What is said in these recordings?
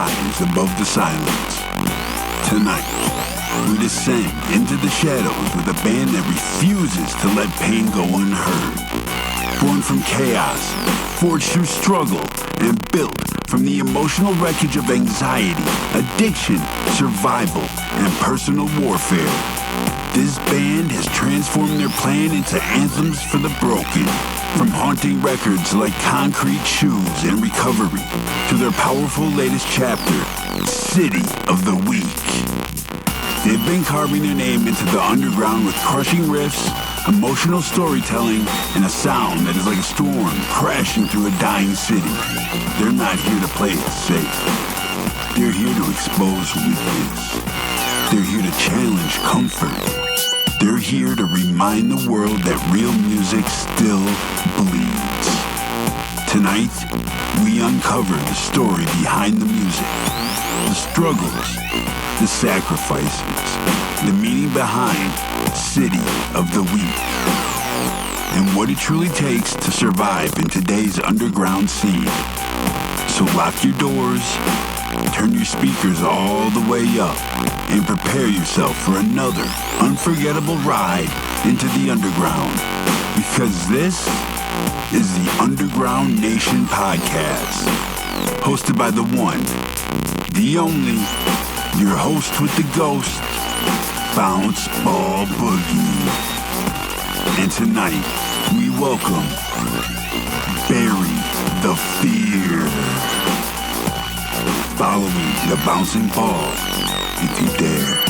rise above the silence. Tonight, we descend into the shadows with a band that refuses to let pain go unheard. Born from chaos, forged through struggle, and built from the emotional wreckage of anxiety, addiction, survival, and personal warfare. This band has transformed their plan into anthems for the broken. From haunting records like Concrete Shoes and Recovery to their powerful latest chapter, City of the Weak. They've been carving their name into the underground with crushing riffs, emotional storytelling, and a sound that is like a storm crashing through a dying city. They're not here to play it safe. They're here to expose weakness. They're here to challenge comfort. They're here to remind the world that real music still bleeds. Tonight, we uncover the story behind the music, the struggles, the sacrifices, the meaning behind City of the Weak, and what it truly takes to survive in today's underground scene. So lock your doors, turn your speakers all the way up, and prepare yourself for another unforgettable ride into the underground. Because this is the Underground Nation Podcast, hosted by the one, the only, your host with the ghost, Bounce Ball Boogie. And tonight, we welcome Bury the Fear. Following the bouncing ball, if you dare.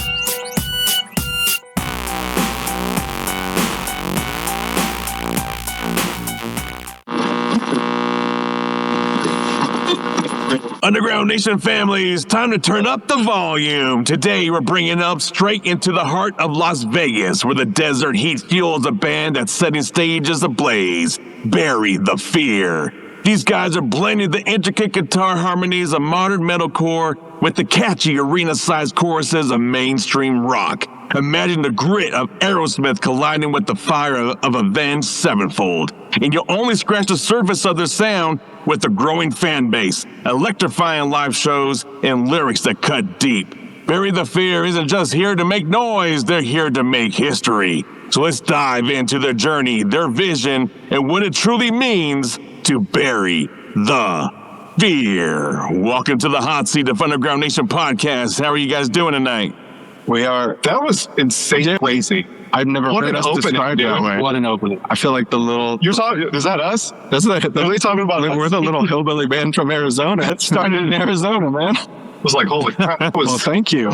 Underground Nation families, time to turn up the volume. Today we're bringing up straight into the heart of Las Vegas, where the desert heat fuels a band that's setting stages ablaze. Bury the Fear. These guys are blending the intricate guitar harmonies of modern metalcore with the catchy arena-sized choruses of mainstream rock. Imagine the grit of Aerosmith colliding with the fire of Avenged Sevenfold. And you'll only scratch the surface of their sound with the growing fan base, electrifying live shows, and lyrics that cut deep. Bury the Fear isn't just here to make noise, they're here to make history. So let's dive into their journey, their vision, and what it truly means to bury the fear. Welcome to the hot seat of Underground Nation Podcast. How are you guys doing tonight? We are. That was insane, crazy. I've never heard us described that way. What an opening! I feel like the little. You're talking. Is that us? That's the. Are we talking about? We're the little hillbilly band from Arizona. It started in Arizona, man. It was like, holy crap! Well, thank you.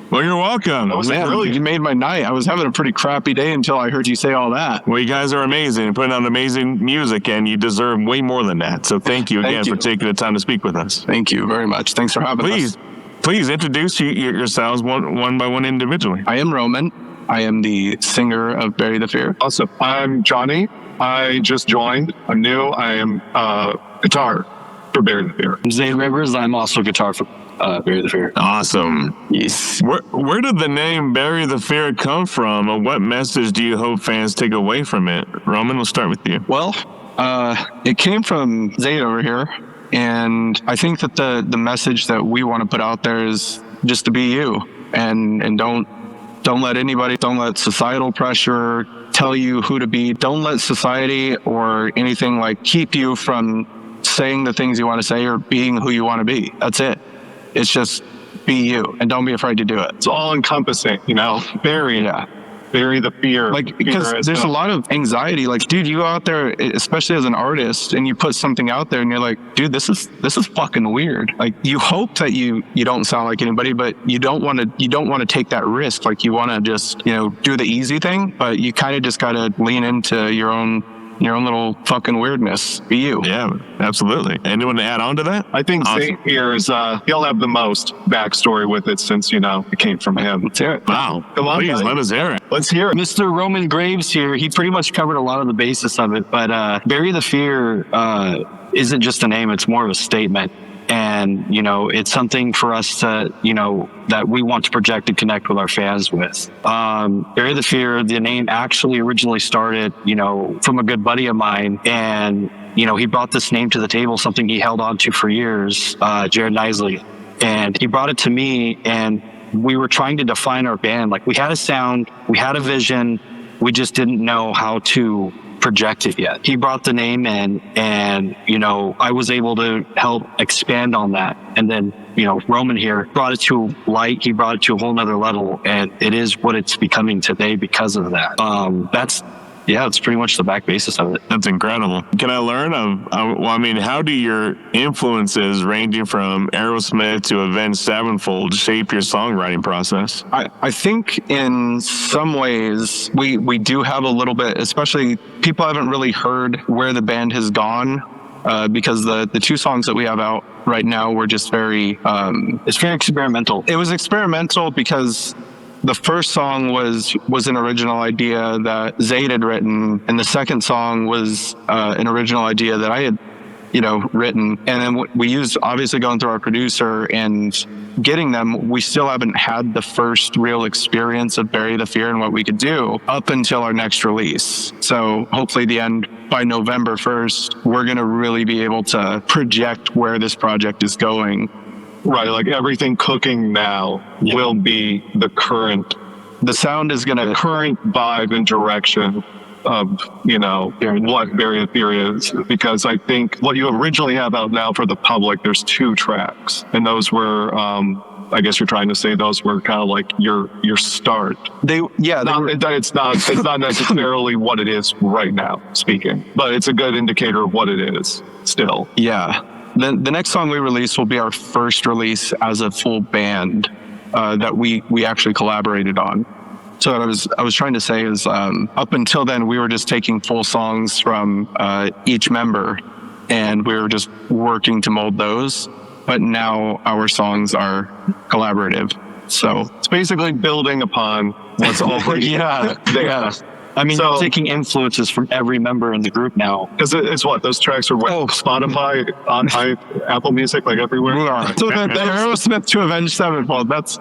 Well, you're welcome. Man, really... you made my night. I was having a pretty crappy day until I heard you say all that. Well, you guys are amazing and putting out amazing music, and you deserve way more than that. So thank you again for taking the time to speak with us. Thank you very much. Thanks for having us. Please introduce yourselves one by one individually. I am Roman. I am the singer of Bury the Fear. Awesome. I'm Johnny. I just joined. I'm new. I am guitar for Bury the Fear. I'm Zane Rivers. I'm also guitar for Bury the Fear. Awesome. Yes. Where did the name Bury the Fear come from, and what message do you hope fans take away from it? Roman, we'll start with you. Well, it came from Zane over here, and I think that the message that we want to put out there is just to be you, and don't let societal pressure tell you who to be. Don't let society or anything like keep you from saying the things you want to say or being who you want to be. That's it. It's just be you, and don't be afraid to do it. It's all encompassing, Bury the fear. Like, because there's a lot of anxiety. Like, dude, you go out there, especially as an artist, and you put something out there, and you're like, dude, this is fucking weird. Like, you hope that you don't sound like anybody, but you don't want to take that risk. Like, you want to just do the easy thing, but you kind of just got to lean into your own little fucking weirdness. Be you. Yeah, absolutely. Anyone to add on to that? I think Zane here is, he'll have the most backstory with it since, it came from him. Let's hear it. Wow. Come on, please, let us hear it. Let's hear it. Mr. Roman Graves here, he pretty much covered a lot of the basis of it, but Bury the Fear isn't just a name, it's more of a statement. And, it's something for us to, that we want to project and connect with our fans with. Bury the Fear, the name actually originally started, from a good buddy of mine. And, he brought this name to the table, something he held on to for years, Jared Nisley. And he brought it to me, and we were trying to define our band. Like, we had a sound, we had a vision, we just didn't know how to project it yet. He brought the name in, and, you know, I was able to help expand on that. And then, you know, Roman here brought it to light. He brought it to a whole nother level, and it is what it's becoming today because of that. It's pretty much the back basis of it. That's incredible. Can I learn how do your influences ranging from Aerosmith to Avenged Sevenfold shape your songwriting process? I think in some ways we do have a little bit, especially people haven't really heard where the band has gone, because the two songs that we have out right now were just very... it's very experimental. It was experimental because the first song was an original idea that Zayd had written, and the second song was an original idea that I had, you know, written. And then we used, obviously, going through our producer and getting them, we still haven't had the first real experience of Bury the Fear and what we could do up until our next release. So hopefully by November 1st, we're going to really be able to project where this project is going. Right, like everything cooking now will be the sound is going to... current vibe and direction of, you know, what Bury the Fear is. Because I think what you originally have out now for the public, there's 2 tracks. And those were, I guess you're trying to say those were kind of like your start. It's not necessarily what it is right now, speaking. But it's a good indicator of what it is still. Yeah. The next song we release will be our first release as a full band that we actually collaborated on. So what I was trying to say is, up until then, we were just taking full songs from each member, and we were just working to mold those. But now our songs are collaborative. So it's basically building upon what's already there. Yeah. I mean, so, taking influences from every member in the group now. Because it's what? Those tracks are Spotify, on Apple Music, like everywhere? Yeah. So the Aerosmith to Avenged Sevenfold, that's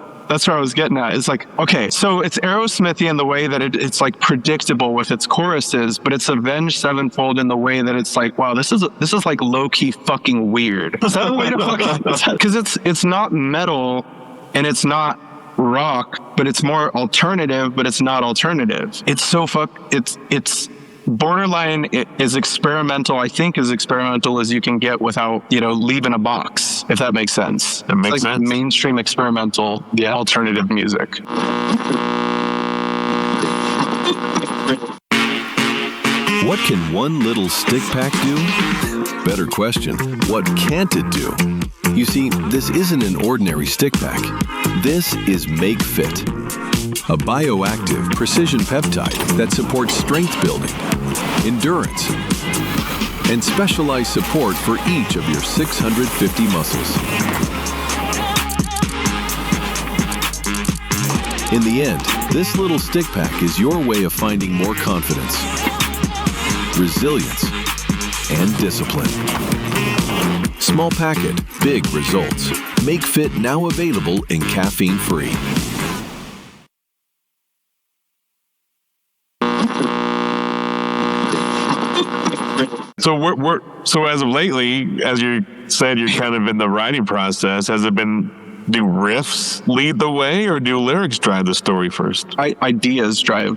where I was getting at. It's like, okay, so it's Aerosmithy in the way that it's like predictable with its choruses, but it's Avenged Sevenfold in the way that it's like, wow, this is like low-key fucking weird. Is that the way to fucking... Because it's not metal, and it's not rock, but it's more alternative, but it's not alternative. It's so it's borderline. It is experimental. I think as experimental as you can get without, you know, leaving a box, if that makes sense. That makes sense. Mainstream experimental, alternative music. What can one little stick pack do? Better question, what can't it do? You see, this isn't an ordinary stick pack. This is Make Fit, a bioactive precision peptide that supports strength building, endurance, and specialized support for each of your 650 muscles. In the end, this little stick pack is your way of finding more confidence, resilience, and discipline. Small packet, big results. Make Fit now available in caffeine-free. So as of lately, as you said, you're kind of in the writing process. Has it been, do riffs lead the way, or do lyrics drive the story first? Ideas drive.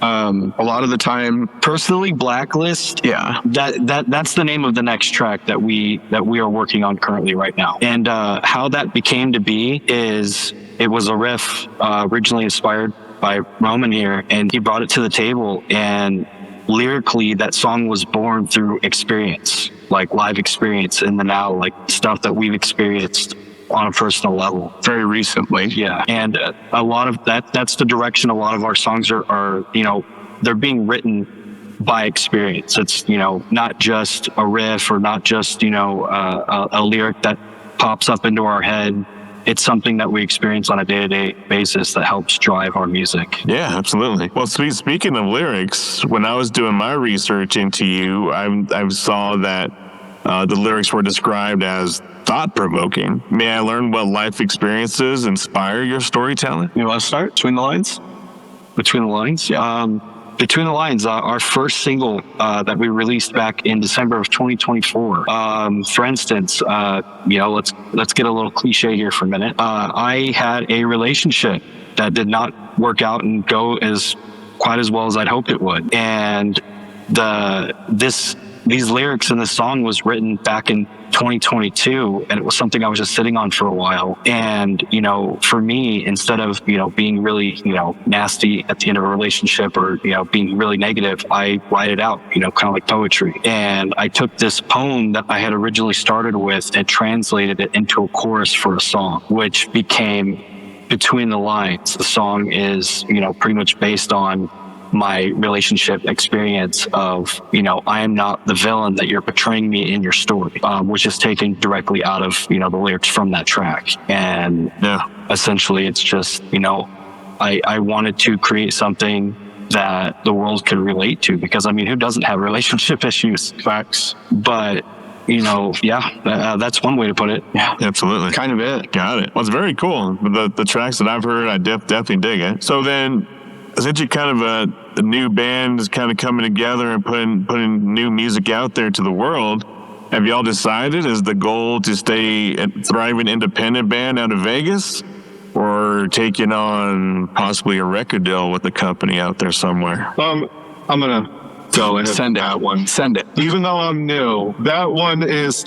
A lot of the time, personally, Blacklist. Yeah, that's the name of the next track that we are working on currently right now. And how that became to be is it was a riff originally inspired by Roman here, and he brought it to the table. And lyrically, that song was born through experience, like live experience in the now, like stuff that we've experienced on a personal level very recently. Yeah. And a lot of that's the direction a lot of our songs are, you know, they're being written by experience. It's, you know, not just a riff or not just, you know, a lyric that pops up into our head. It's something that we experience on a day-to-day basis that helps drive our music. Yeah, absolutely. Well, speaking of lyrics, when I was doing my research into you, I saw that the lyrics were described as thought-provoking. May I learn what life experiences inspire your storytelling? You want to start between the lines? Between the lines? Yeah. Between the Lines, our first single that we released back in December of 2024. For instance, let's get a little cliche here for a minute. I had a relationship that did not work out and go quite as well as I'd hoped it would, and these lyrics in this song was written back in 2022, and it was something I was just sitting on for a while. And, for me, instead of, being really, nasty at the end of a relationship or, being really negative, I write it out, kind of like poetry. And I took this poem that I had originally started with and translated it into a chorus for a song, which became Between the Lines. The song is, pretty much based on my relationship experience of, I am not the villain that you're portraying me in your story, which is taken directly out of, the lyrics from that track. And essentially it's just, I wanted to create something that the world could relate to, because who doesn't have relationship issues? Facts. But that's one way to put it. Yeah, absolutely. Kind of it. Got it. Well, it's very cool. The tracks that I've heard, I definitely dig it. So then, since you're kind of a new band is kind of coming together and putting new music out there to the world, have y'all decided, is the goal to stay a thriving independent band out of Vegas, or taking on possibly a record deal with a company out there somewhere? I'm gonna go ahead. Send it. That one. Send it. Even though I'm new, that one is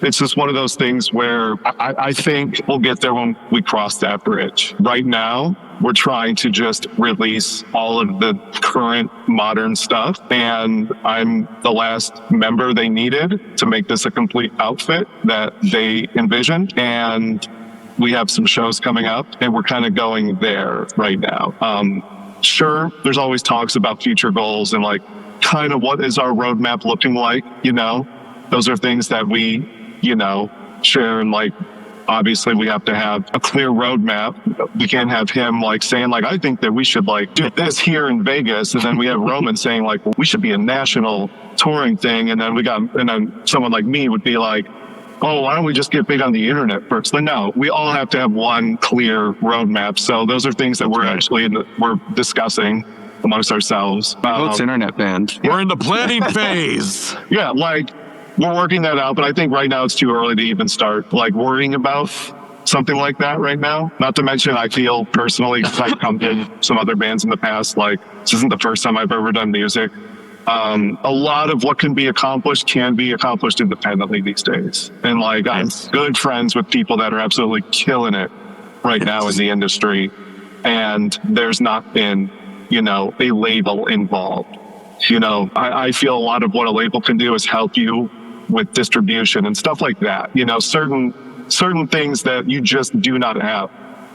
it's just one of those things where I think we'll get there when we cross that bridge. Right now, we're trying to just release all of the current modern stuff, and I'm the last member they needed to make this a complete outfit that they envisioned. And we have some shows coming up, and we're kind of going there right now. Sure, there's always talks about future goals and like kind of what is our roadmap looking like, those are things that we, share, and like, obviously we have to have a clear roadmap. We can't have him like saying like, I think that we should like do this here in Vegas. And then we have Roman saying like, well, we should be a national touring thing. And then someone like me would be like, oh, why don't we just get big on the internet first? Then no, we all have to have one clear roadmap. So those are things that we're discussing amongst ourselves. It's internet band. We're in the planning phase. Yeah, like we're working that out, but I think right now it's too early to even start like worrying about something like that right now. Not to mention, I feel personally, I've come in some other bands in the past, like this isn't the first time I've ever done music. A lot of what can be accomplished independently these days. And like I'm good friends with people that are absolutely killing it right now in the industry. And there's not been, a label involved. I feel a lot of what a label can do is help you with distribution and stuff like that. Certain things that you just do not have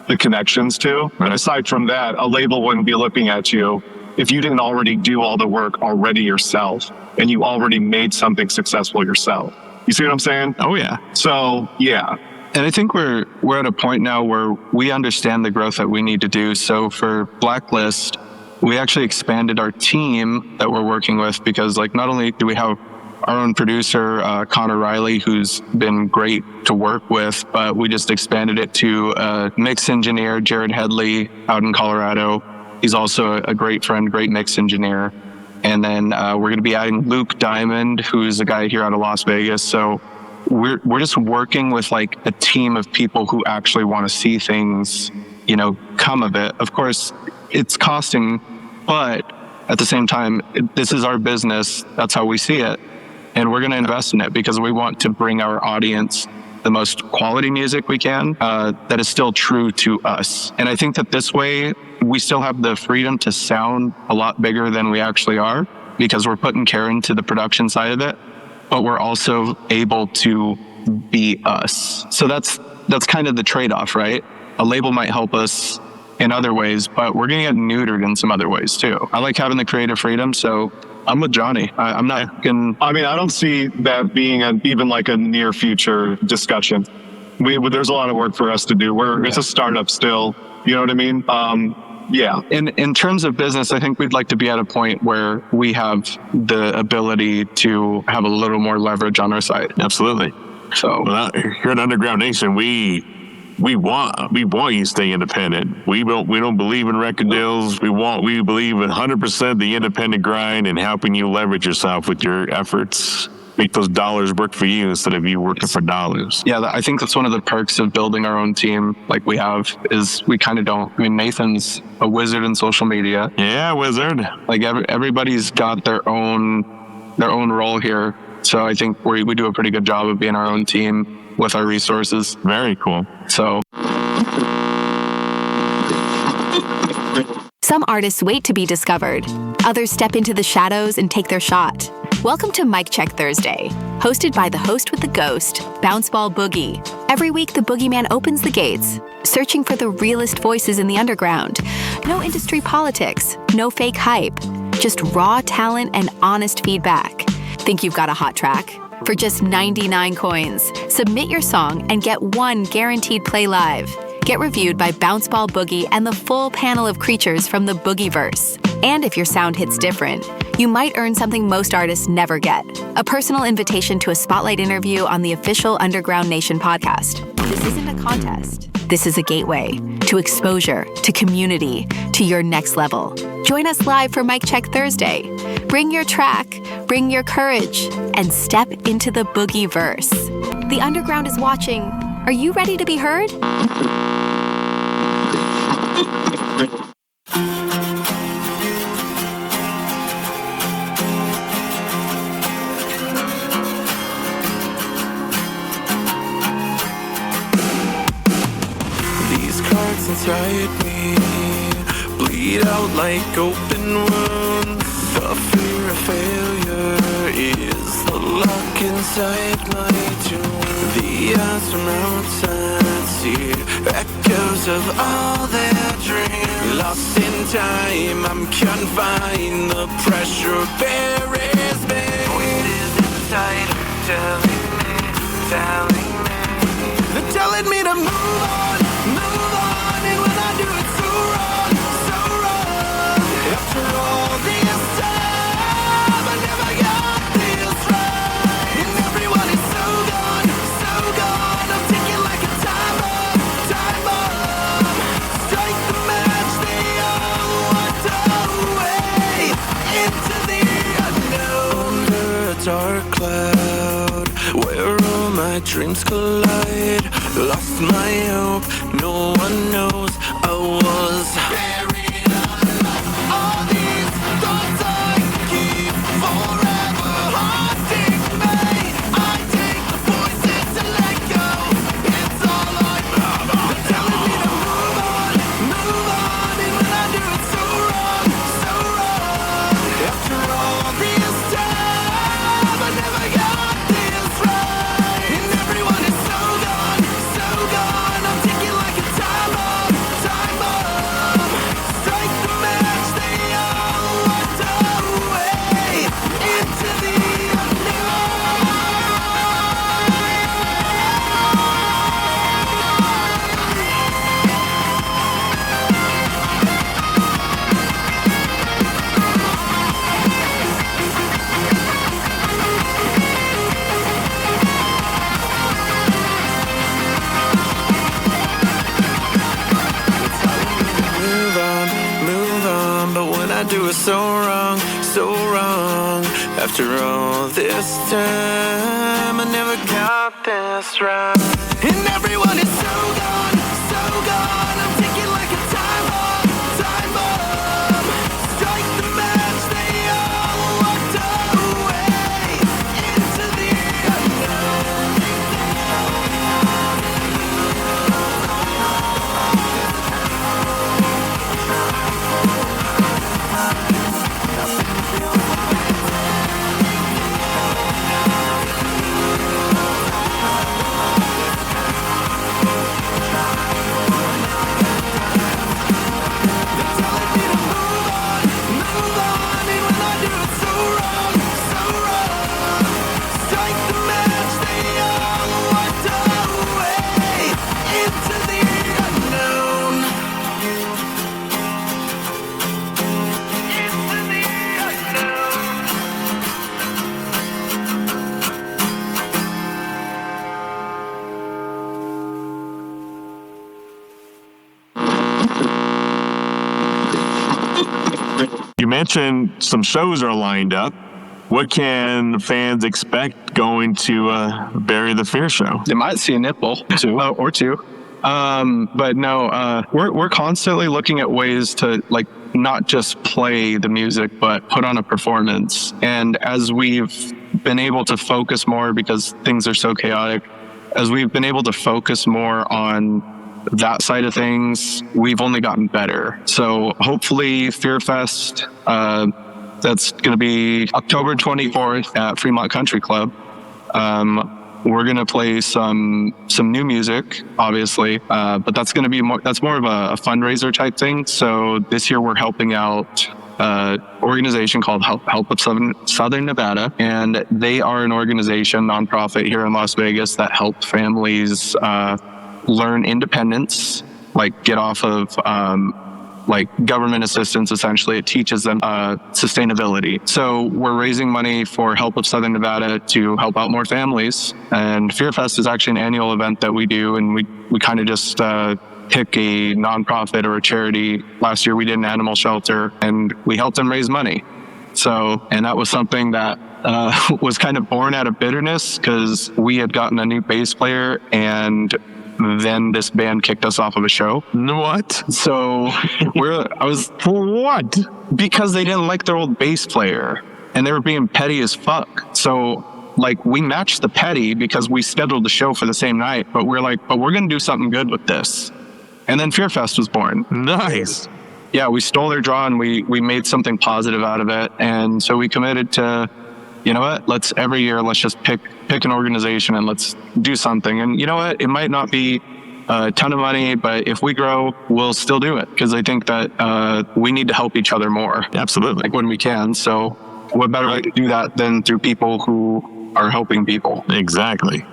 the connections to. And aside from that, a label wouldn't be looking at you if you didn't already do all the work already yourself and you already made something successful yourself. You see what I'm saying? Oh yeah. So yeah. And I think we're at a point now where we understand the growth that we need to do. So for Blacklist, we actually expanded our team that we're working with, because like not only do we have our own producer, Connor Riley, who's been great to work with, but we just expanded it to a mix engineer, Jared Headley, out in Colorado. He's also a great friend, great mix engineer. And then we're going to be adding Luke Diamond, who's a guy here out of Las Vegas. So we're just working with like a team of people who actually want to see things, come of it. Of course, it's costing, but at the same time, this is our business. That's how we see it. And we're going to invest in it because we want to bring our audience the most quality music we can that is still true to us. And I think that this way, we still have the freedom to sound a lot bigger than we actually are, because we're putting care into the production side of it, but we're also able to be us. So that's kind of the trade-off, right? A label might help us in other ways, but we're going to get neutered in some other ways too. I like having the creative freedom, so I'm with Johnny. I'm not going to... I mean, I don't see that being even like a near future discussion. There's a lot of work for us to do. It's a startup still. You know what I mean? Yeah. In terms of business, I think we'd like to be at a point where we have the ability to have a little more leverage on our side. Absolutely. So here at Underground Nation, we we want you to stay independent. We don't believe in record deals. We believe in 100% the independent grind and helping you leverage yourself with your efforts. Make those dollars work for you instead of you working for dollars. Yeah, I think that's one of the perks of building our own team like we have is we kind of don't. I mean, Nathan's a wizard in social media. Yeah, wizard. Like everybody's got their own role here. So I think we do a pretty good job of being our own team with our resources. Very cool. So some artists wait to be discovered. Others step into the shadows and take their shot. Welcome to Mic Check Thursday, hosted by the host with the ghost, Ball Boogie. Every week, the boogeyman opens the gates, searching for the realest voices in the underground. No industry politics, no fake hype, just raw talent and honest feedback. Think you've got a hot track? For just 99 coins, submit your song and get one guaranteed play live. Get reviewed by Ball Boogie and the full panel of creatures from the Boogieverse. And if your sound hits different, you might earn something most artists never get: a personal invitation to a spotlight interview on the official Underground Nation podcast. This isn't a contest. This is a gateway to exposure, to community, to your next level. Join us live for Mic Check Thursday. Bring your track, bring your courage, and step into the Boogieverse. The Underground is watching. Are you ready to be heard? Inside me bleed out like open wounds. The fear of failure is the lock inside my tomb. The eyes from outside see echoes of all their dreams. Lost in time, I'm confined. The pressure buries me. Weight is inside, telling me, they're telling me to move on. And when I do it so wrong, after all this time, I never got this right. And everyone is so gone, I'm ticking like a time bomb. Strike the match, they all walked away into the unknown. Under a dark cloud, where all my dreams collide. Lost my hope, no one knows I was buried alive. All these thoughts I keep forever haunting me. I take the voices to let go. It's all I know. They're telling me to move on. And when I do it so wrong. After all this time, I never got this right. And everyone is so gone. I'm ticking like a time bomb. Strike the match, they all walked away into the Move on, but when I do it so wrong. After all this time, I never got this right. And everyone is so gone. I'm ticking like a time bomb. Strike the match, they all walked away into the unknown. mentioned some shows are lined up. What can fans expect going to Bury the Fear show? They might see a nipple or two. But no, we're constantly looking at ways to like not just play the music, but put on a performance. And as we've been able to focus more, because things are so chaotic, as we've been able to focus more on that side of things, we've only gotten better. So hopefully Fear Fest, that's going to be October 24th at Fremont Country Club. We're going to play some new music, obviously, but that's going to be more of a fundraiser type thing. So this year we're helping out an organization called Help of Southern Nevada, and they are an organization, nonprofit here in Las Vegas, that help families learn independence, like get off of like government assistance. Essentially, it teaches them sustainability. So we're raising money for Help of Southern Nevada to help out more families. And Fear Fest is actually an annual event that we do, and we kind of just pick a nonprofit or a charity. Last year we did an animal shelter, and we helped them raise money. So, and that was something that was kind of born out of bitterness, because we had gotten a new bass player, and then this band kicked us off of a show. What? So For what? because they didn't like their old bass player, and they were being petty as fuck. So like, we matched the petty because we scheduled the show for the same night, but we're going to do something good with this. And then Fear Fest was born. Nice. Yeah, we stole their draw, and we made something positive out of it. And so we committed to, you know what, every year, let's just pick an organization and let's do something. And you know what, it might not be a ton of money, but if we grow, we'll still do it, because I think that we need to help each other more. Absolutely. Like when we can. So what better way to do that than through people who are helping people? Exactly.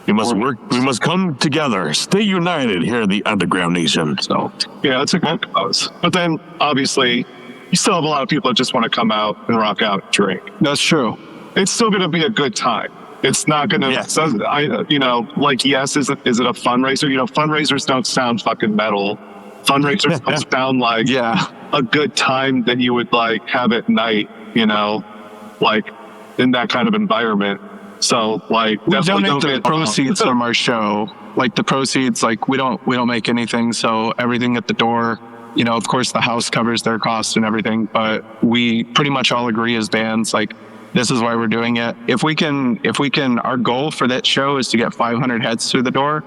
We must work. We must come together. Stay united here in the Underground Nation. So, yeah, that's a good cause. But then, obviously, you still have a lot of people that just want to come out and rock out and drink. That's true. It's still going to be a good time. It's not going to, Yes. yes, is it a fundraiser? You know, fundraisers don't sound fucking metal. Fundraisers don't sound like a good time that you would like have at night, you know, like in that kind of environment. So like, We definitely donate the donate proceeds from our show. Like the proceeds, like we don't make anything. So everything at the door, you know, of course the house covers their costs and everything, but we pretty much all agree as bands, like, this is why we're doing it. If we can, our goal for that show is to get 500 heads through the door.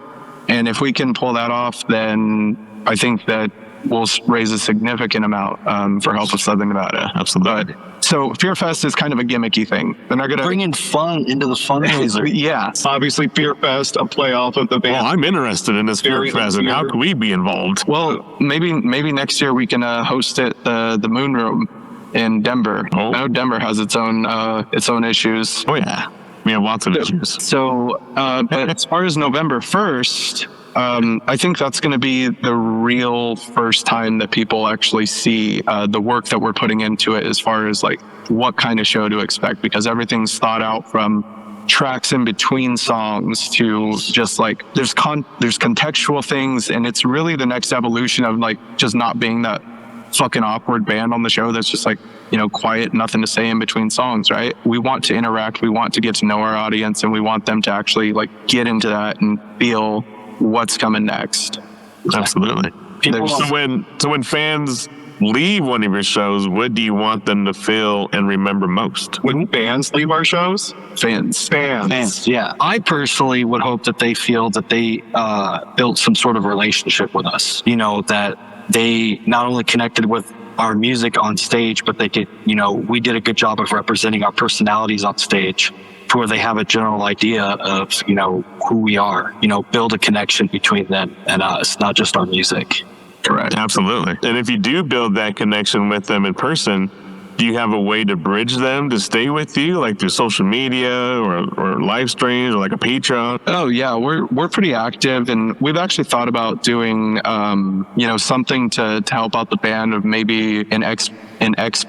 And if we can pull that off, then I think that we'll raise a significant amount for Help of Southern Nevada. Absolutely. So Fear Fest is kind of a gimmicky thing. They're not going to Bringing fun into the fundraiser. Yeah. obviously Fear Fest, a playoff of the band. Well, I'm interested in this Fear Fest, and how can we be involved? Well, maybe next year we can host it the Moon Room in Denver. Oh. I know Denver has its own issues. Oh yeah, we have lots of issues. So, but as far as November 1st, I think that's going to be the real first time that people actually see the work that we're putting into it, as far as like what kind of show to expect, because everything's thought out from tracks in between songs to just like there's contextual things, and it's really the next evolution of like just not being that fucking awkward band on the show that's just like, you know, quiet, nothing to say in between songs, right? We want to interact, we want to get to know our audience, and we want them to actually like get into that and feel what's coming next. Absolutely. So when fans leave one of your shows, what do you want them to feel and remember most? When bands leave our shows, Fans. Fans, yeah. I personally would hope that they feel that they built some sort of relationship with us. You know, that they not only connected with our music on stage, but they could, you know, we did a good job of representing our personalities on stage, to where they have a general idea of, you know, who we are, you know, build a connection between them and us, not just our music. Correct. Absolutely. And if you do build that connection with them in person, do you have a way to bridge them to stay with you, like through social media or live streams or like a Patreon? Oh yeah, we're pretty active, and we've actually thought about doing you know, something to help out the band, of maybe an X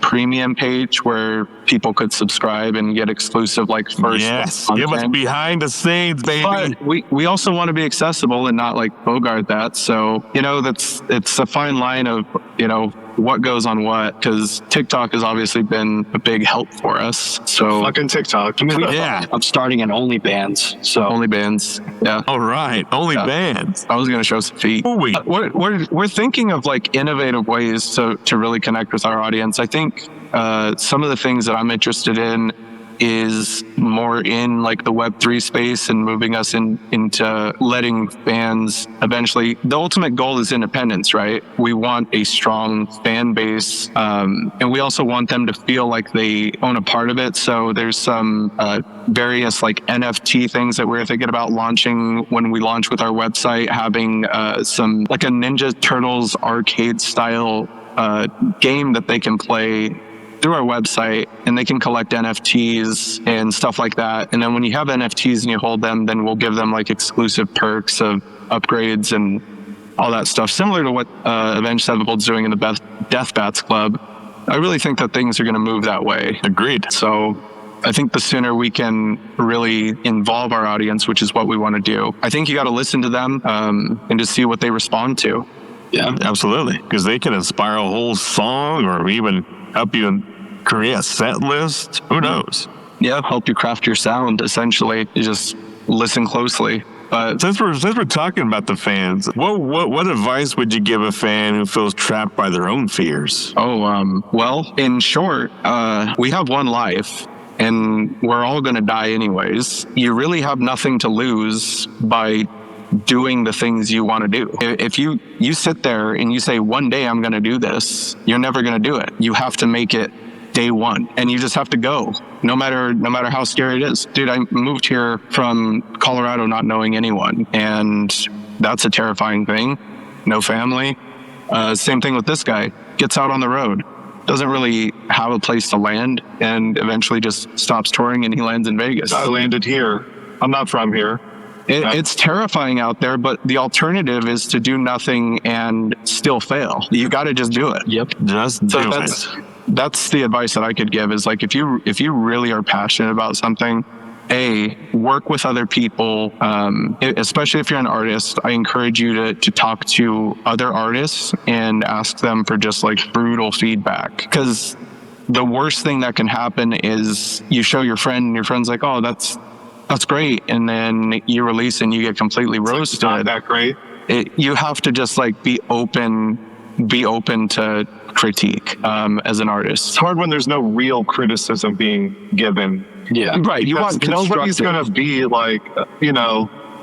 premium page where people could subscribe and get exclusive like first. Yes, content. give us behind the scenes, baby. But we also want to be accessible and not like bogart that. So, you know, it's a fine line of, you know, what goes on what, because TikTok has obviously been a big help for us. So Fucking TikTok. Yeah. I'm starting an OnlyBans. So OnlyBans, yeah. All right. Only Yeah. bands. I was going to show some feet. Ooh-wee. We're thinking of like innovative ways to really connect with our audience. I think some of the things that I'm interested in is more in like the Web3 space and moving us into letting fans eventually, the ultimate goal is independence, right? We want a strong fan base, and we also want them to feel like they own a part of it. So there's some various like NFT things that we're thinking about launching when we launch with our website, having some like a Ninja Turtles arcade style game that they can play through our website, and they can collect NFTs and stuff like that. And then when you have NFTs and you hold them, then we'll give them like exclusive perks of upgrades and all that stuff, similar to what Avenged Sevenfold's doing in the Death Bats Club. I really think that things are going to move that way. Agreed. So I think the sooner we can really involve our audience, which is what we want to do, I think you got to listen to them and just see what they respond to. Yeah, absolutely. Because they can inspire a whole song or even help you create a set list. Who knows? Yeah, help you craft your sound, essentially. You just listen closely. But Since we're talking about the fans, what advice would you give a fan who feels trapped by their own fears? well, in short, we have one life, and we're all going to die anyways. You really have nothing to lose by doing the things you want to do. If you sit there and you say, one day I'm going to do this, you're never going to do it. You have to make it day one, and you just have to go, no matter how scary it is. Dude, I moved here from Colorado not knowing anyone, and that's a terrifying thing. No family. Same thing with this guy. Gets out on the road, doesn't really have a place to land, and eventually just stops touring, and he lands in Vegas. I landed here. I'm not from here. It's terrifying out there, but the alternative is to do nothing and still fail. You got to just do it. Yep. Just So do it. that's the advice that I could give is like, if you really are passionate about something, work with other people, especially if you're an artist. I encourage you to talk to other artists and ask them for just like brutal feedback, because the worst thing that can happen is you show your friend and your friend's like, oh, that's great, and then you release and you get completely roasted. It's not that great. You have to just like be open to critique as an artist. It's hard when there's no real criticism being given. Yeah. Right. You want Nobody's constructive. going to be like,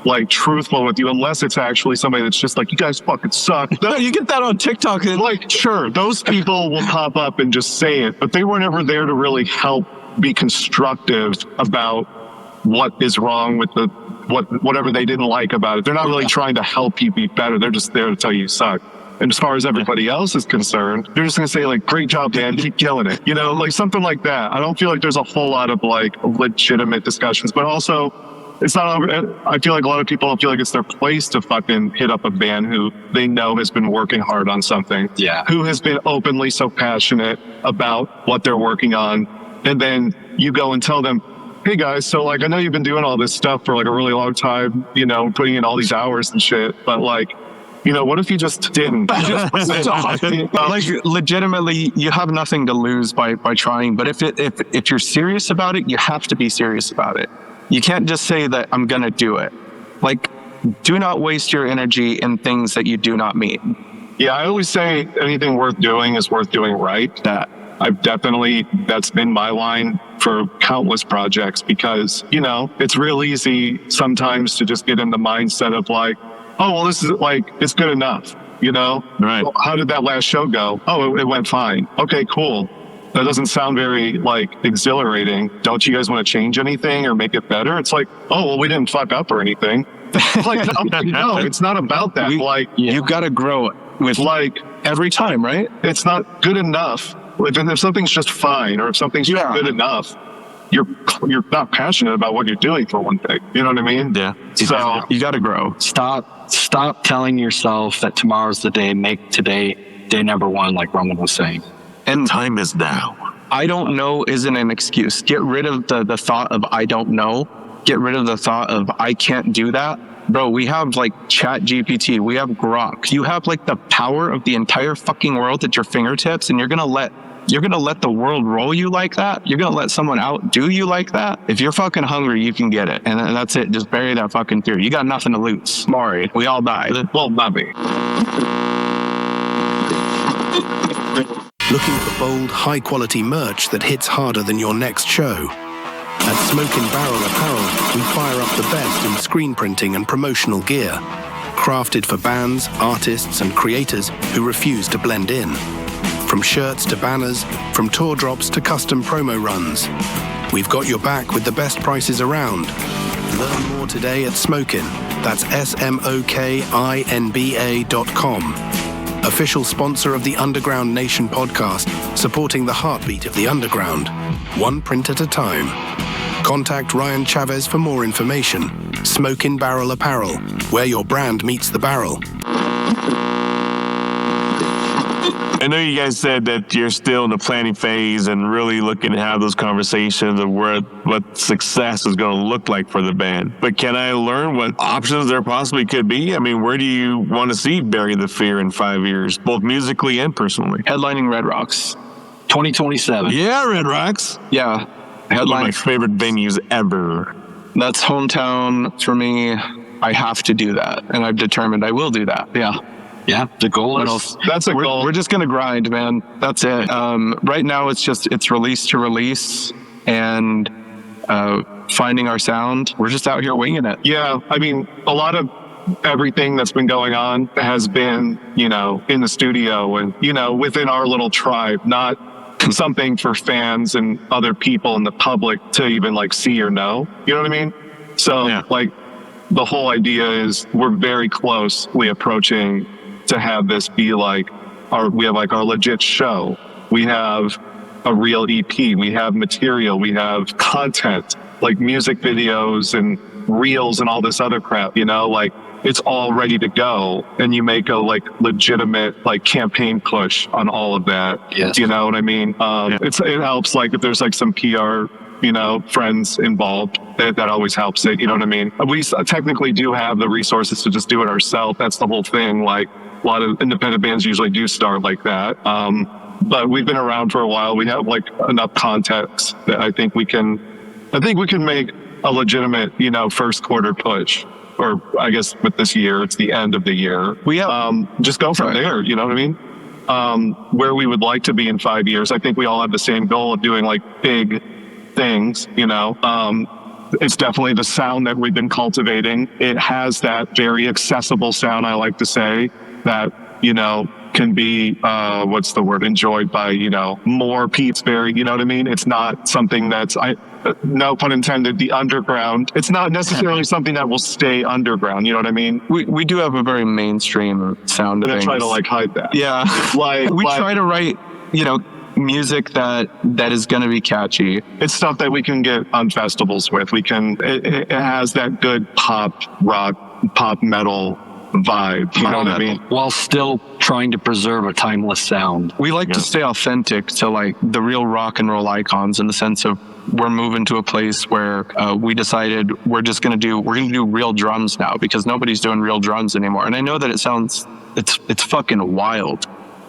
like truthful with you unless it's actually somebody that's just like, you guys fucking suck. No, you get that on TikTok. And Like, sure, those people will pop up and just say it, but they were never there to really help be constructive about what is wrong with whatever they didn't like about it. They're not really trying to help you be better. They're just there to tell you suck. And as far as everybody else is concerned, they're just going to say like, great job, man, keep killing it. Like something like that. I don't feel like there's a whole lot of like legitimate discussions, but also it's not, I feel like a lot of people don't feel like it's their place to fucking hit up a band who they know has been working hard on something. Yeah. Who has been openly so passionate about what they're working on. And then you go and tell them, hey guys, so like, I know you've been doing all this stuff for like a really long time, putting in all these hours and shit, but like, what if you just didn't? like legitimately, you have nothing to lose by trying. But if you're serious about it, you have to be serious about it. You can't just say that I'm gonna do it. Like, do not waste your energy in things that you do not mean. Yeah, I always say anything worth doing is worth doing right. That's been my line for countless projects, because, it's real easy sometimes to just get in the mindset of like, oh, well, this is like, it's good enough, Right. Well, how did that last show go? Oh, it went fine. Okay, cool. That doesn't sound very like exhilarating. Don't you guys want to change anything or make it better? It's like, oh, well, we didn't fuck up or anything. Like, no, it's not about that. You got to grow with like every time, right? it's not good enough. If something's just fine, or if something's just good enough, you're not passionate about what you're doing, for one thing. You know what I mean? Yeah. So You got to grow. Stop telling yourself that tomorrow's the day. Make today day number one, like Roman was saying. And Time is now. I don't know isn't an excuse. Get rid of the thought of I don't know. Get rid of the thought of I can't do that. Bro, we have like Chat GPT, we have Grok. You have like the power of the entire fucking world at your fingertips, and you're gonna let the world roll you like that? You're gonna let someone outdo you like that? If you're fucking hungry, you can get it. And that's it. Just bury that fucking theory. You got nothing to lose. Sorry. We all died. Well, not me. Looking for bold, high-quality merch that hits harder than your next show? At Smokin' Barrel Apparel, we fire up the best in screen printing and promotional gear. Crafted for bands, artists, and creators who refuse to blend in. From shirts to banners, from tour drops to custom promo runs. We've got your back with the best prices around. Learn more today at Smokin'. That's SMOKINBA.com. Official sponsor of the Underground Nation podcast, supporting the heartbeat of the underground, one print at a time. Contact Ryan Chavez for more information. Smokin' Barrel Apparel, where your brand meets the barrel. I know you guys said that you're still in the planning phase and really looking to have those conversations of what success is going to look like for the band. But can I learn what options there possibly could be? I mean, where do you want to see Bury the Fear in 5 years, both musically and personally? Headlining Red Rocks. 2027. Yeah, Red Rocks. Yeah. One of my favorite venues ever. That's hometown for me. I have to do that. And I've determined I will do that. Yeah. Yeah, the goal is... That's a goal. We're just going to grind, man. That's it. Right now, it's release to release and finding our sound. We're just out here winging it. Yeah, I mean, a lot of everything that's been going on has been, in the studio and, within our little tribe, not something for fans and other people in the public to even like see or know. You know what I mean? So the whole idea is we're very closely approaching to have this be like we have like our legit show. We have a real EP. We have material. We have content, like music videos and reels and all this other crap, like it's all ready to go. And you make a like legitimate like campaign push on all of that. Yes. You know what I mean? It helps like if there's like some PR, friends involved, that always helps it. You know what I mean? We technically do have the resources to just do it ourselves. That's the whole thing. Like a lot of independent bands usually do start like that. But we've been around for a while. We have like enough context that I think we can make a legitimate, first quarter push. Or I guess with this year, it's the end of the year. We have, just go from there. You know what I mean? Where we would like to be in 5 years. I think we all have the same goal of doing like big things, It's definitely the sound that we've been cultivating. It has that very accessible sound, I like to say, that, can be, enjoyed by, more peeps. You know what I mean? It's not something that's, no pun intended, the underground. It's not necessarily something that will stay underground. You know what I mean? We do have a very mainstream sound. I try to like hide that. Yeah. We try to write, music that is going to be catchy. It's stuff that we can get on festivals with. It has that good pop rock, pop metal vibe. You know what I mean? While still trying to preserve a timeless sound. We like to stay authentic to like the real rock and roll icons, in the sense of we're moving to a place where we decided we're going to do real drums now, because nobody's doing real drums anymore. And I know that it's fucking wild,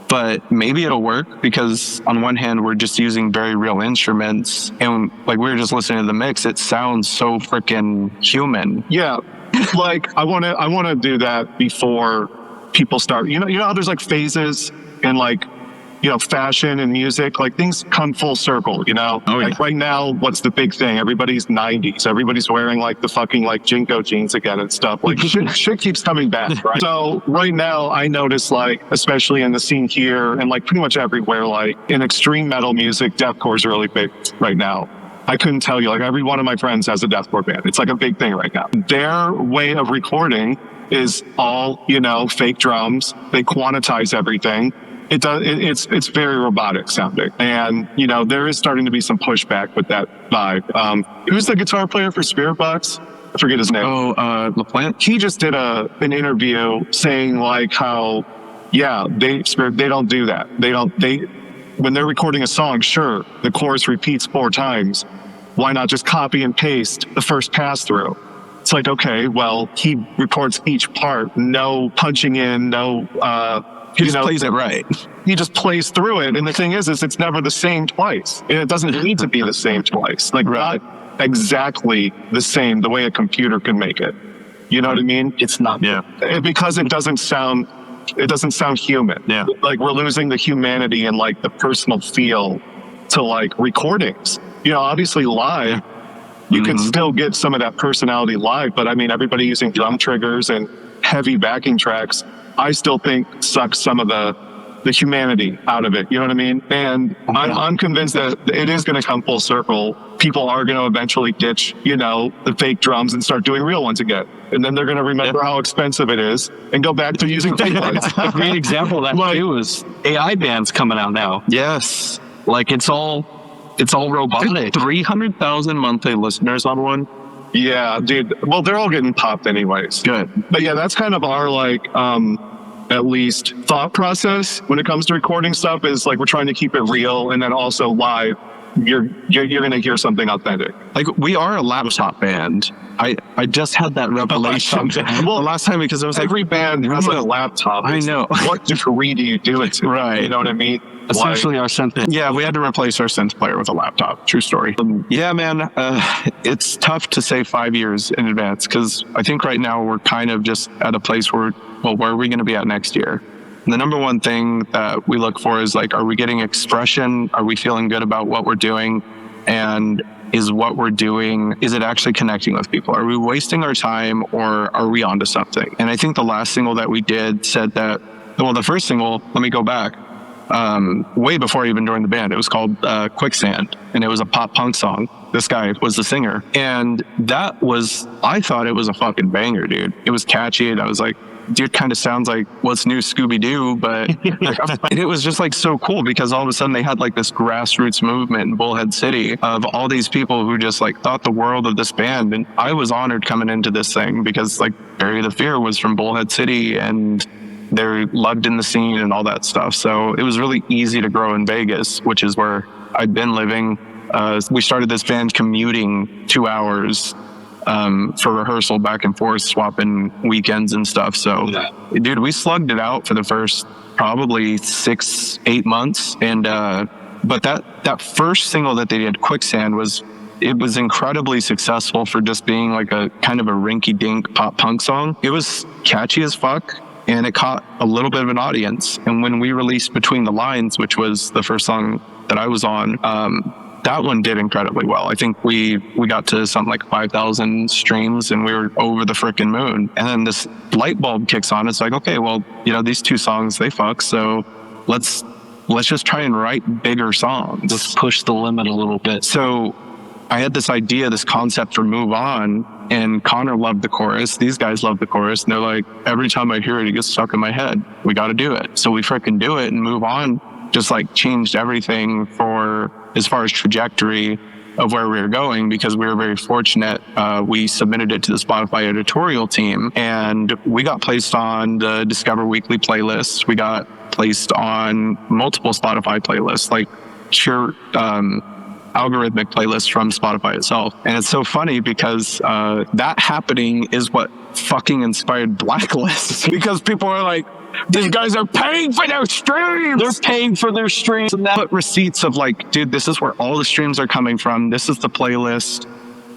but maybe it'll work, because on one hand, we're just using very real instruments, and like we were just listening to the mix, it sounds so freaking human. Yeah. Like I want to do that before people start, you know how there's like phases in like, fashion and music, like things come full circle, Oh, yeah. Like right now, what's the big thing? Everybody's 90s. Everybody's wearing like the fucking like Jinko jeans again and stuff. Like shit keeps coming back, right? So right now I notice like, especially in the scene here and like pretty much everywhere, like in extreme metal music, deathcore is really big right now. I couldn't tell you, like every one of my friends has a deathcore band. It's like a big thing right now. Their way of recording is all, fake drums. They quantize everything. It's very robotic sounding. And, there is starting to be some pushback with that vibe. Who's the guitar player for Spirit Box? I forget his name. Oh, LaPlante? He just did an interview saying like how, they don't do that. When they're recording a song, sure, the chorus repeats 4 times. Why not just copy and paste the first pass through? It's like, okay, well, he records each part, no punching in, no, He just plays it right. He just plays through it. And the thing is it's never the same twice. And it doesn't need to be the same twice. Like, not exactly the same, the way a computer can make it. You know what I mean? It's not. Yeah. Because it doesn't sound human. Yeah. Like, we're losing the humanity and like the personal feel to like recordings. You know, obviously live, you can still get some of that personality live, but I mean, everybody using drum triggers and heavy backing tracks, I still think sucks some of the humanity out of it. You know what I mean? And I'm convinced that it is going to come full circle. People are going to eventually ditch, you know, the fake drums and start doing real ones again. And then they're going to remember how expensive it is and go back to using fake ones. A great example of that too is AI bands coming out now. Yes. Like, it's all robotic. 300,000 monthly listeners on one. Yeah, dude. Well, they're all getting popped anyways. Good. But yeah, that's kind of our like, at least thought process when it comes to recording stuff, is like, we're trying to keep it real, and then also live, you're going to hear something authentic. Like, we are a laptop band. I just had that revelation the last time, because it was like, Every band has a laptop. I know. What degree do you do it to? Right. You know what I mean? Essentially, our synth. yeah, we had to replace our synth player with a laptop. True story. Yeah, man, it's tough to say 5 years in advance, because I think right now we're kind of just at a place where, well, where are we going to be at next year? And the number one thing that we look for is like, are we getting expression? Are we feeling good about what we're doing? And is what we're doing, is it actually connecting with people? Are we wasting our time, or are we onto something? And I think the last single that we did said that, well, the first single, let me go back, way before I even joined the band, it was called Quicksand, and it was a pop punk song. This guy was the singer, and that was, I thought it was a fucking banger, dude. It was catchy, and I was like, dude, kind of sounds like What's New Scooby-Doo, but and it was just like so cool, because all of a sudden they had like this grassroots movement in Bullhead City of all these people who just like thought the world of this band. And I was honored coming into this thing, because like Bury the Fear was from Bullhead City, and they're loved in the scene and all that stuff. So it was really easy to grow in Vegas, which is where I'd been living. We started this band commuting 2 hours for rehearsal, back and forth, swapping weekends and stuff. So, dude, we slugged it out for the first probably 6-8 months. And but that first single that they did, Quicksand, was incredibly successful for just being like a kind of a rinky-dink pop punk song. It was catchy as fuck, and it caught a little bit of an audience. And when we released Between the Lines, which was the first song that I was on, that one did incredibly well. I think we got to something like 5,000 streams, and we were over the frickin' moon. And then this light bulb kicks on. It's like, okay, well, you know, these two songs, they fuck, so let's just try and write bigger songs. Let's push the limit a little bit. So I had this idea, this concept for Move On, and Connor loved the chorus. These guys loved the chorus, and they're like, every time I hear it, it gets stuck in my head. We got to do it. So we frickin' do it, and Move On just like changed everything for as far as trajectory of where we were going, because we were very fortunate. We submitted it to the Spotify editorial team, and we got placed on the Discover Weekly playlist. We got placed on multiple Spotify playlists, like sheer algorithmic playlists from Spotify itself. And it's so funny, because that happening is what fucking inspired Blacklist, because people are like, these guys are paying for their streams. They're paying for their streams. And that receipts of like, dude, this is where all the streams are coming from. This is the playlist.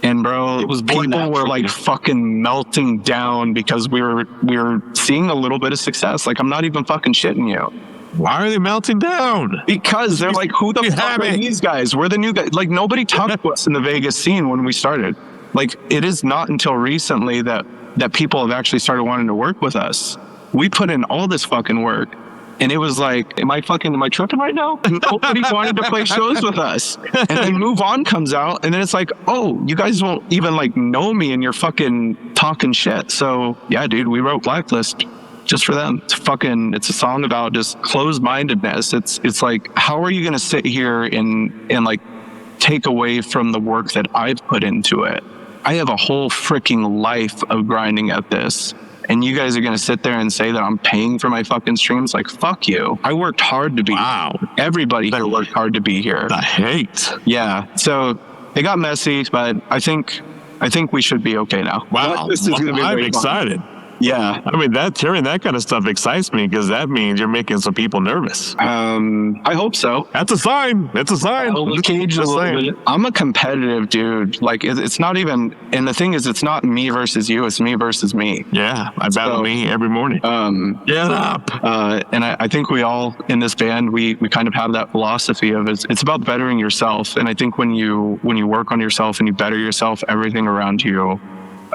And bro, people were like fucking melting down, because we were seeing a little bit of success. Like, I'm not even fucking shitting you. Why are they melting down? Because they're like, who the fuck are these guys? We're the new guys. Like, nobody talked to us in the Vegas scene when we started. Like, it is not until recently that people have actually started wanting to work with us. We put in all this fucking work, and it was like, am I tripping right now? Nobody wanted to play shows with us. And then Move On comes out, and then it's like, oh, you guys won't even like know me, and you're fucking talking shit. So yeah, dude, we wrote Blacklist just for them. It's a song about just closed-mindedness. It's like, how are you going to sit here and like take away from the work that I've put into it? I have a whole freaking life of grinding at this. And you guys are going to sit there and say that I'm paying for my fucking streams? Like, fuck you. I worked hard to be here. Everybody here worked hard to be here. The hate. Yeah. So it got messy, but I think I think we should be okay now. Wow. This is gonna be I'm very fun. excited. Yeah. I mean, hearing that kind of stuff excites me because that means you're making some people nervous. I hope so. That's a sign. It's a sign. Just saying. I'm a competitive dude. Like, it's not even, and the thing is, it's not me versus you, it's me versus me. Yeah, I battle me every morning. Get up. And I think we all in this band, we kind of have that philosophy of it's about bettering yourself. And I think when you work on yourself and you better yourself, everything around you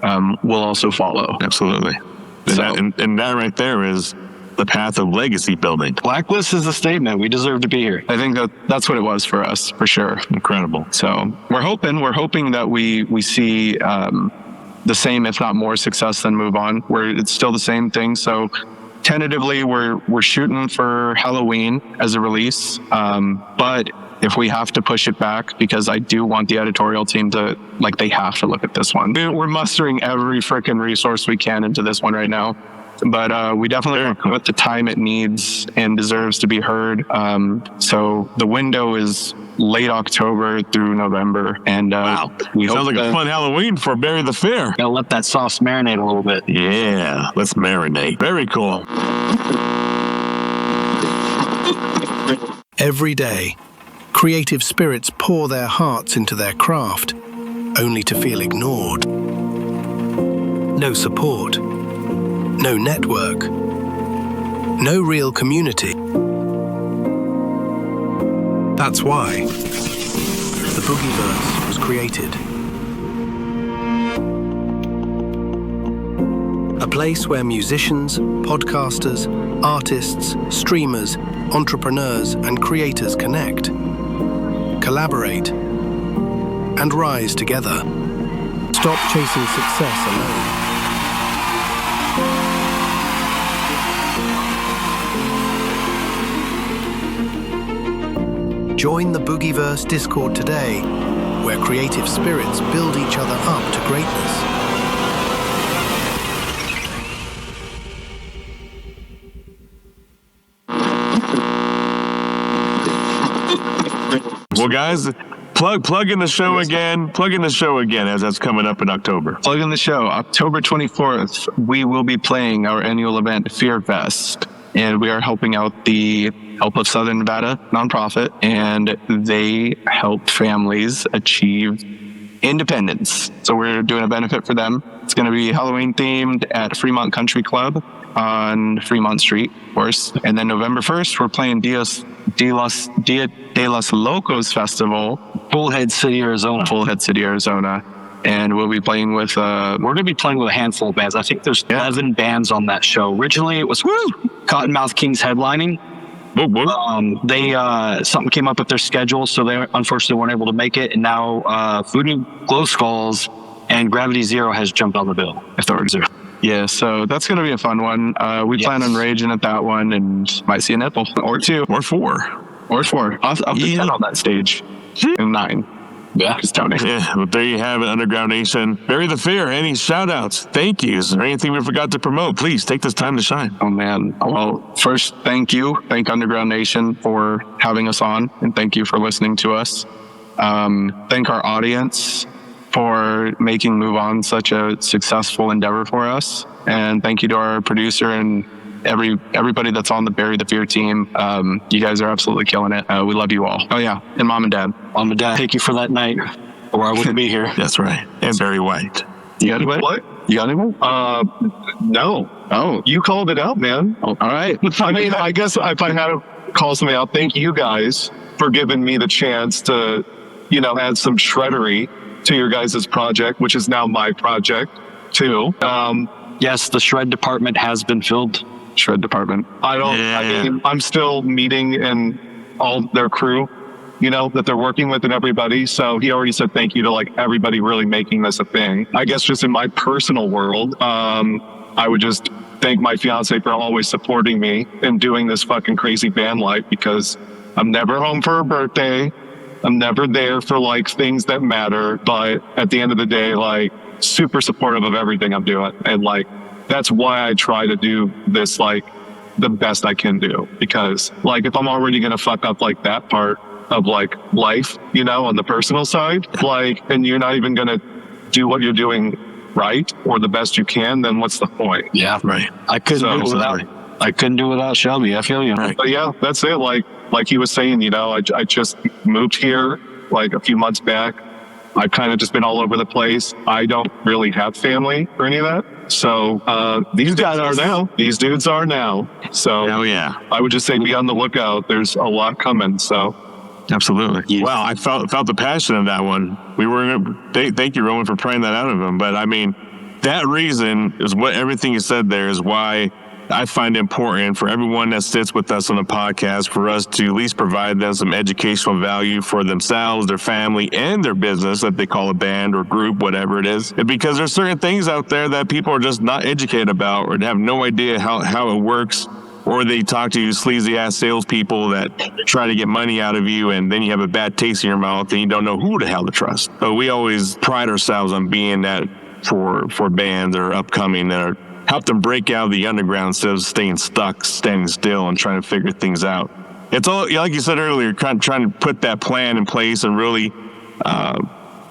will also follow. Absolutely. And that right there is the path of legacy building. Blacklist is a statement. We deserve to be here. I think that's what it was for us, for sure. Incredible. So we're hoping that we see the same, if not more, success than Move On, where it's still the same thing. So tentatively, we're shooting for Halloween as a release, but if we have to push it back, because I do want the editorial team to, like, they have to look at this one. We're mustering every freaking resource we can into this one right now. But we definitely put the time it needs and deserves to be heard. So the window is late October through November. And wow. We Sounds hope like a fun Halloween for Bury the Fear. Gotta let that sauce marinate a little bit. Yeah, let's marinate. Very cool. Every day, creative spirits pour their hearts into their craft, only to feel ignored. No support. No network. No real community. That's why the Boogieverse was created. A place where musicians, podcasters, artists, streamers, entrepreneurs, and creators connect, collaborate, and rise together. Stop chasing success alone. Join the Boogieverse Discord today, where creative spirits build each other up to greatness. Well, guys, plug in the show again. Plug in the show again as that's coming up in October. Plug in the show. October 24th, we will be playing our annual event, Fear Fest. And we are helping out the Help of Southern Nevada nonprofit, and they help families achieve independence. So we're doing a benefit for them. It's going to be Halloween themed at Fremont Country Club on Fremont Street, of course. And then November 1st, we're playing Dia de los Locos Festival. Bullhead City, Arizona. Bullhead City, Arizona. And we'll be playing with... we're going to be playing with a handful of bands. I think there's 11 bands on that show. Originally, it was Cottonmouth Kings headlining. They something came up with their schedule, so they unfortunately weren't able to make it. And now Voodoo Glow Skulls and Gravity Zero has jumped on the bill. Yeah, so that's going to be a fun one. We plan on raging at that one and might see a nipple. Or 2. Or 4. Or 4. Up to 10 on that stage. And 9. Yeah, just Tony. Yeah, well, there you have it, Underground Nation. Bury the Fear. Any shout-outs, thank yous, or anything we forgot to promote, please take this time to shine. Oh, man. Well, first, thank you. Thank Underground Nation for having us on, and thank you for listening to us. Thank our audience for making Move On such a successful endeavor for us. And thank you to our producer and everybody that's on the Bury the Fear team. You guys are absolutely killing it. We love you all. Oh, yeah. And Mom and Dad. Mom and Dad, thank you for that night, or I wouldn't be here. That's right. And Barry White. You got anybody? What? You got anyone? No. Oh. You called it out, man. Oh, all right. I mean, I guess if I had to call somebody out, thank you guys for giving me the chance to, add some shreddery to your guys' project, which is now my project, too. Yes, the shred department has been filled. Shred department. I'm still meeting and all their crew, that they're working with and everybody. So he already said thank you to everybody really making this a thing. I guess just in my personal world, I would just thank my fiance for always supporting me and doing this fucking crazy band life, because I'm never home for her birthday. I'm never there for things that matter. But at the end of the day, super supportive of everything I'm doing. And that's why I try to do this the best I can do, because if I'm already going to fuck up that part of life, on the personal side, and you're not even going to do what you're doing right or the best you can, then what's the point? Yeah, Right. I couldn't do it without Shelby. I feel you. Right. But yeah, that's it. Like he was saying, you know, I just moved here like a few months back. I've kind of just been all over the place. I don't really have family or any of that. So these guys are now. These dudes are now. So Oh, yeah. I would just say be on the lookout. There's a lot coming. So Absolutely. Wow, I felt the passion of that one. We were. Thank you, Roman, for praying that out of him. But I mean, that reason is what everything you said there is why I find it important for everyone that sits with us on the podcast for us to at least provide them some educational value for themselves, their family, and their business that they call a band or group, whatever it is. Because there's certain things out there that people are just not educated about or have no idea how it works. Or they talk to you sleazy ass salespeople that try to get money out of you, and then you have a bad taste in your mouth and you don't know who the hell to trust. So we always pride ourselves on being that for bands that are upcoming, that are help them break out of the underground instead of staying stuck, standing still, and trying to figure things out. It's all, like you said earlier, trying to put that plan in place and really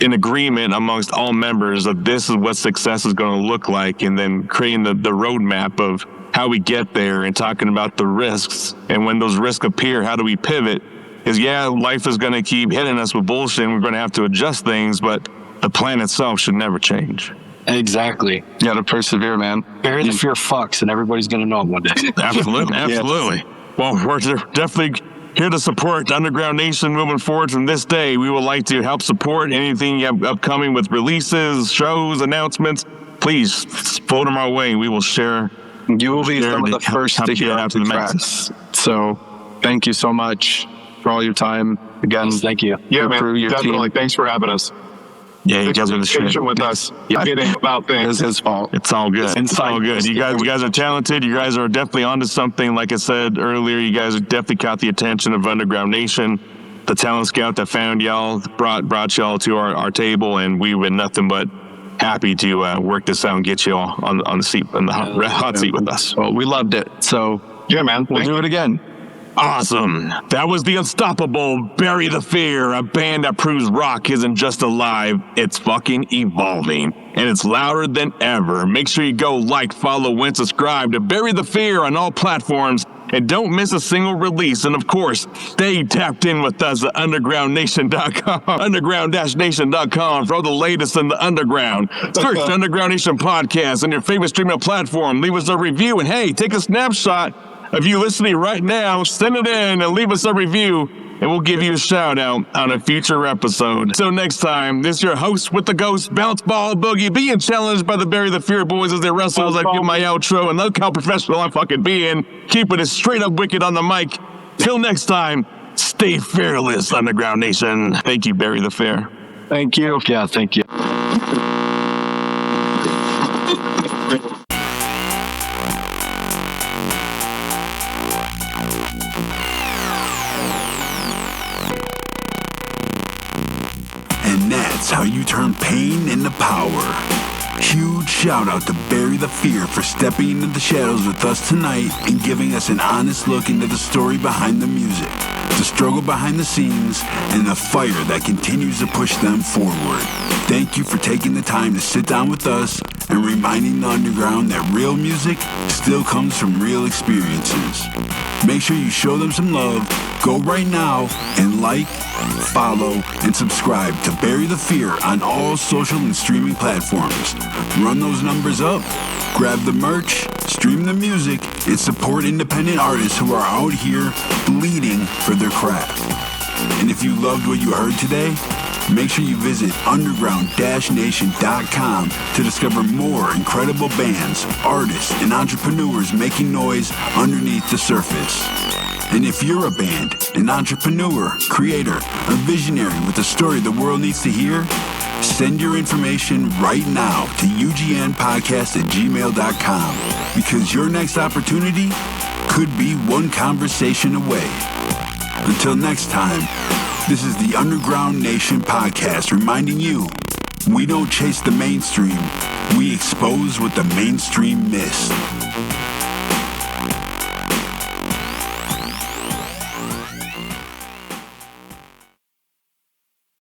in agreement amongst all members of this is what success is going to look like, and then creating the roadmap of how we get there and talking about the risks. And when those risks appear, how do we pivot? Is life is going to keep hitting us with bullshit and we're going to have to adjust things, but the plan itself should never change. Exactly. You got to persevere, man. Bury the fear fucks, and everybody's going to know it one day. Absolutely. Absolutely. Well, we're definitely here to support the Underground Nation moving forward from this day. We would like to help support anything you have upcoming with releases, shows, announcements. Please float them our way. We will share. You will be some of the first to hear after the tracks. So thank you so much for all your time. Again, thank you. yeah, man, crew, your definitely. team. Thanks for having us. Yeah, you guys are the Patient shit. with us. Yeah. Getting about It's things. his fault. It's all good. It's all good. You guys are talented. You guys are definitely onto something. Like I said earlier, you guys definitely caught the attention of Underground Nation. The talent scout that found y'all brought y'all to our table, and we've been nothing but happy to work this out and get you all on the seat, in the hot seat with us. Well, we loved it. So Yeah, man. we'll do it again. Awesome. That was the unstoppable Bury the Fear, a band that proves rock isn't just alive, it's fucking evolving. And it's louder than ever. Make sure you go like, follow, and subscribe to Bury the Fear on all platforms. And don't miss a single release. And of course, stay tapped in with us at undergroundnation.com, underground-nation.com for all the latest in the underground. Search the Underground Nation podcast on your favorite streaming platform. Leave us a review, and hey, take a snapshot of you listening right now. Send it in and leave us a review, and we'll give you a shout out on a future episode. So next time, this is your host with the ghost, Bounce Ball Boogie, being challenged by the Bury the Fear boys as they wrestle as I give my outro, and look how professional I'm fucking being, keeping it straight up wicked on the mic. Till next time, stay fearless, Underground Nation. Thank you, Bury the Fear. Thank you. Yeah, thank you. And that's how you turn pain into power. Huge shout out to Bury the Fear for stepping into the shadows with us tonight and giving us an honest look into the story behind the music, the struggle behind the scenes, and the fire that continues to push them forward. Thank you for taking the time to sit down with us and reminding the underground that real music still comes from real experiences. Make sure you show them some love. Go right now and like, follow, and subscribe to Bury the Fear on all social and streaming platforms. Run those numbers up, grab the merch, stream the music, and support independent artists who are out here bleeding for their craft. And if you loved what you heard today, make sure you visit underground-nation.com to discover more incredible bands, artists, and entrepreneurs making noise underneath the surface. And if you're a band, an entrepreneur, creator, or visionary with a story the world needs to hear, send your information right now to ugnpodcast@gmail.com, because your next opportunity could be one conversation away. Until next time, this is the Underground Nation podcast reminding you, we don't chase the mainstream, we expose what the mainstream missed.